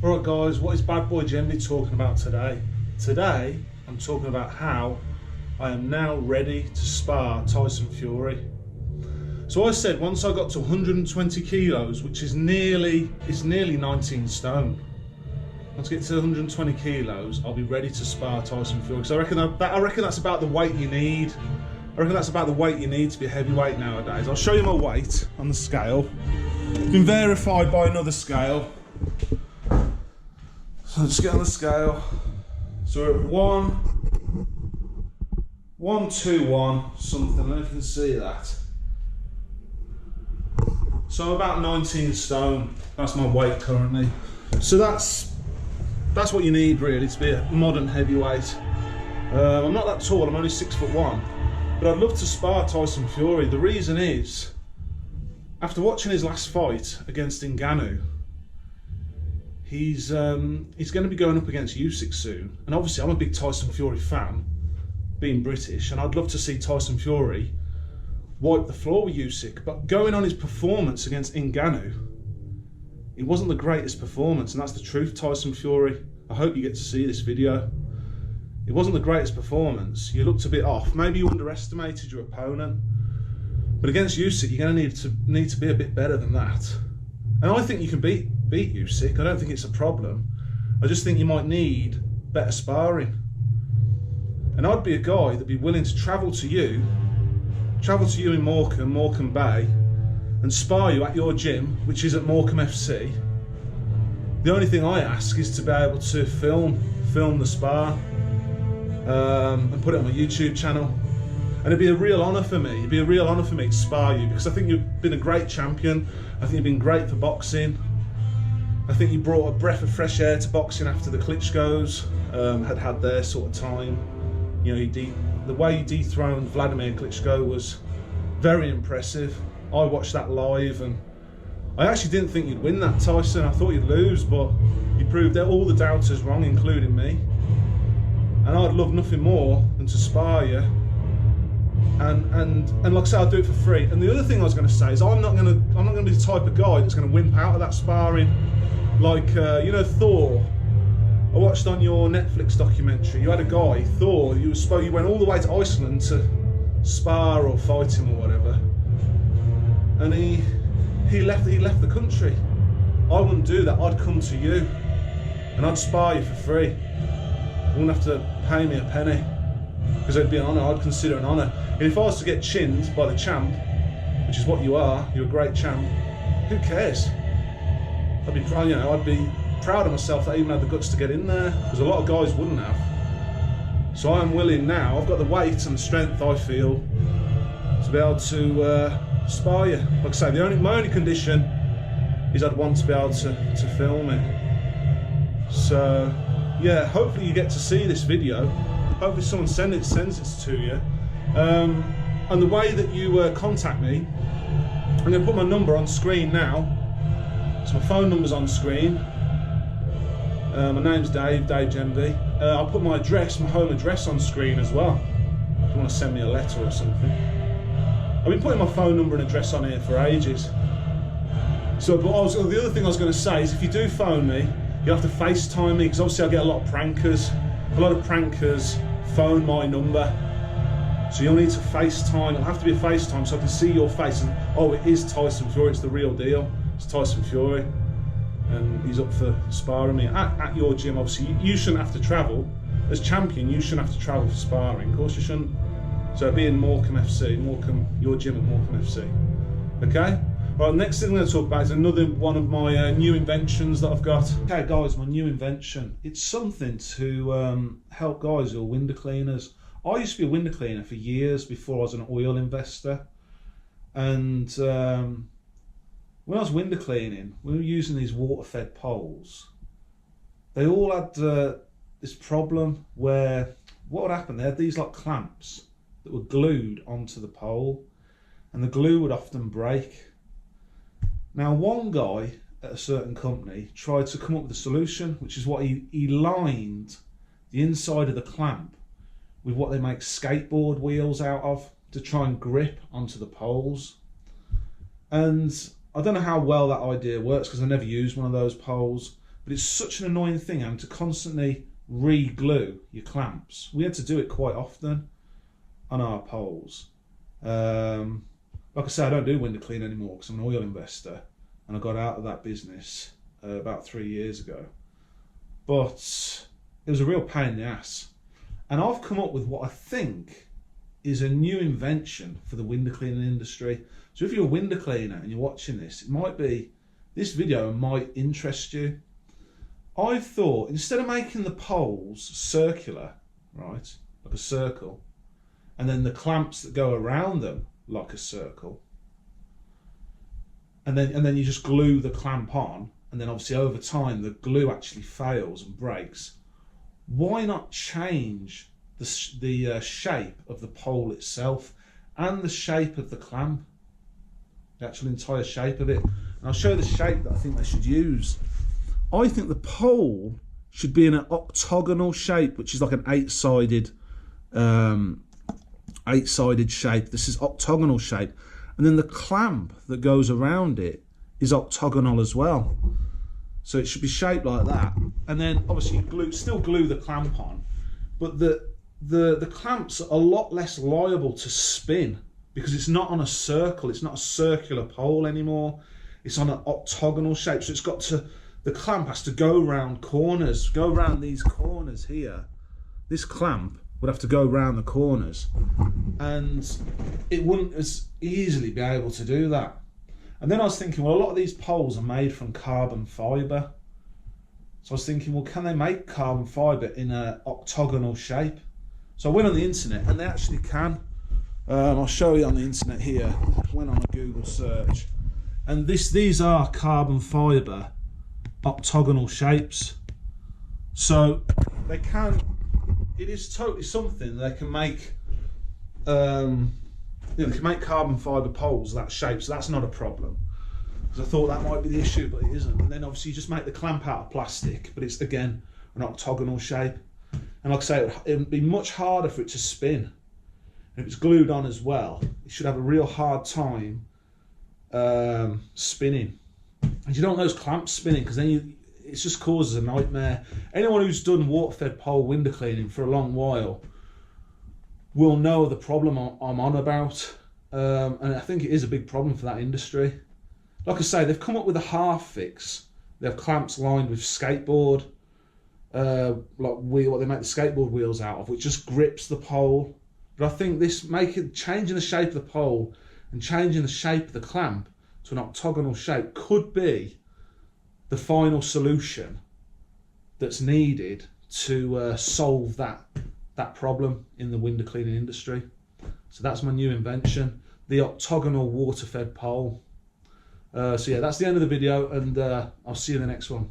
Alright guys, what is BadBoy Jenvey talking about today? Today, I'm talking about how I am now ready to spar Tyson Fury. So I said once I got to 120 kilos, which is nearly 19 stone. Once I get to 120 kilos, I'll be ready to spar Tyson Fury. Because I reckon that's about the weight you need. I reckon that's about the weight you need to be a heavyweight nowadays. I'll show you my weight on the scale. It's been verified by another scale. So let's get on the scale. So we're at 121 something. I don't know if you can see that. So I'm about 19 stone. That's my weight currently. So that's what you need really to be a modern heavyweight. I'm not that tall. I'm only 6'1", but I'd love to spar Tyson Fury. The reason is, after watching his last fight against Ngannou, he's going to be going up against Usyk soon, and obviously I'm a big Tyson Fury fan, being British, and I'd love to see Tyson Fury wipe the floor with Usyk. But going on his performance against Ngannou, it wasn't the greatest performance, and that's the truth, Tyson Fury. I hope you get to see this video. It wasn't the greatest performance. You looked a bit off. Maybe you underestimated your opponent, but against Usyk, you're going to need to be a bit better than that. And I think you can beat Usyk. I don't think it's a problem. I just think you might need better sparring. And I'd be a guy that'd be willing to travel to you in Morecambe Bay, and spar you at your gym, which is at Morecambe FC. The only thing I ask is to be able to film the spar and put it on my YouTube channel. And it'd be a real honour for me. It'd be a real honour for me to spar you, because I think you've been a great champion. I think you've been great for boxing. I think you brought a breath of fresh air to boxing after the Klitschko's had their sort of time. You know, the way you dethroned Vladimir Klitschko was very impressive. I watched that live, and I actually didn't think you'd win that, Tyson. I thought you'd lose, but you proved all the doubters wrong, including me. And I'd love nothing more than to spar you. And like I said, I'll do it for free. And the other thing I was going to say is I'm not going to be the type of guy that's going to wimp out of that sparring. Like you know, Thor. I watched on your Netflix documentary. You had a guy, Thor. You went all the way to Iceland to spar or fight him or whatever, and he left the country. I wouldn't do that. I'd come to you, and I'd spar you for free. You wouldn't have to pay me a penny, because it'd be an honour. I'd consider it an honour. And if I was to get chinned by the champ, which is what you are, you're a great champ, who cares? I'd be proud of myself that I even had the guts to get in there, because a lot of guys wouldn't have. So I'm willing now. I've got the weight and the strength, I feel, to be able to spar you. Like I say, my only condition is I'd want to be able to film it. So yeah, hopefully you get to see this video. Hopefully someone sends it to you. And the way that you contact me, I'm going to put my number on screen now. So my phone number's on screen. My name's Dave Jenvey. I'll put my home address on screen as well, if you want to send me a letter or something. I've been putting my phone number and address on here for ages. So, the other thing I was going to say is, if you do phone me, you have to FaceTime me, because obviously I get a lot of prankers. A lot of prankers phone my number. So you'll need to FaceTime. It'll have to be a FaceTime so I can see your face and, oh, it is Tyson Fury, it's the real deal. It's Tyson Fury, and he's up for sparring me at your gym. Obviously, you shouldn't have to travel. As champion, you shouldn't have to travel for sparring. Of course you shouldn't. So it'll be in Morecambe FC, your gym at Morecambe FC. Okay? Right, next thing I'm going to talk about is another one of my new inventions that I've got. Okay guys, my new invention. It's something to help guys who are window cleaners. I used to be a window cleaner for years before I was an oil investor. And when I was window cleaning, we were using these water-fed poles. They all had this problem where what would happen, they had these like clamps that were glued onto the pole, and the glue would often break. Now one guy at a certain company tried to come up with a solution, which is what he lined the inside of the clamp with what they make skateboard wheels out of to try and grip onto the poles. And I don't know how well that idea works, because I never used one of those poles, but it's such an annoying thing having to constantly re-glue your clamps. We had to do it quite often on our poles. Like I say, I don't do window clean anymore because I'm an oil investor, and I got out of that business about 3 years ago. But it was a real pain in the ass. And I've come up with what I think is a new invention for the window cleaning industry. So if you're a window cleaner and you're watching this, this video might interest you. I've thought, instead of making the poles circular, right, like a circle, and then the clamps that go around them like a circle, and then you just glue the clamp on, and then obviously over time the glue actually fails and breaks, why not change the shape of the pole itself and the shape of the clamp, the actual entire shape of it? And I'll show you the shape that I think they should use. I think the pole should be in an octagonal shape, which is like an eight-sided shape. This is octagonal shape, and then the clamp that goes around it is octagonal as well. So it should be shaped like that, and then obviously you still glue the clamp on, but the clamps are a lot less liable to spin because it's not on a circle. It's not a circular pole anymore. It's on an octagonal shape, so the clamp has to go around corners, go around these corners here. This clamp would have to go around the corners, and it wouldn't as easily be able to do that. And then I was thinking, well, a lot of these poles are made from carbon fibre. So I was thinking, well, can they make carbon fibre in an octagonal shape? So I went on the internet, and they actually can. I'll show you on the internet here. I went on a Google search, and these are carbon fibre octagonal shapes. So they can. It is totally something they can make. They can make carbon fibre poles that shape, so that's not a problem. Because I thought that might be the issue, but it isn't. And then obviously you just make the clamp out of plastic, but it's again an octagonal shape. And like I say, it would be much harder for it to spin. And if it's glued on as well, it should have a real hard time spinning. And you don't want those clamps spinning, because then it just causes a nightmare. Anyone who's done water-fed pole window cleaning for a long while will know the problem I'm on about, and I think it is a big problem for that industry. Like I say, they've come up with a half fix. They have clamps lined with skateboard, what they make the skateboard wheels out of, which just grips the pole. But I think changing the shape of the pole and changing the shape of the clamp to an octagonal shape could be the final solution that's needed to solve that problem in the window cleaning industry. So that's my new invention, the octagonal water-fed pole. So yeah, that's the end of the video, and I'll see you in the next one.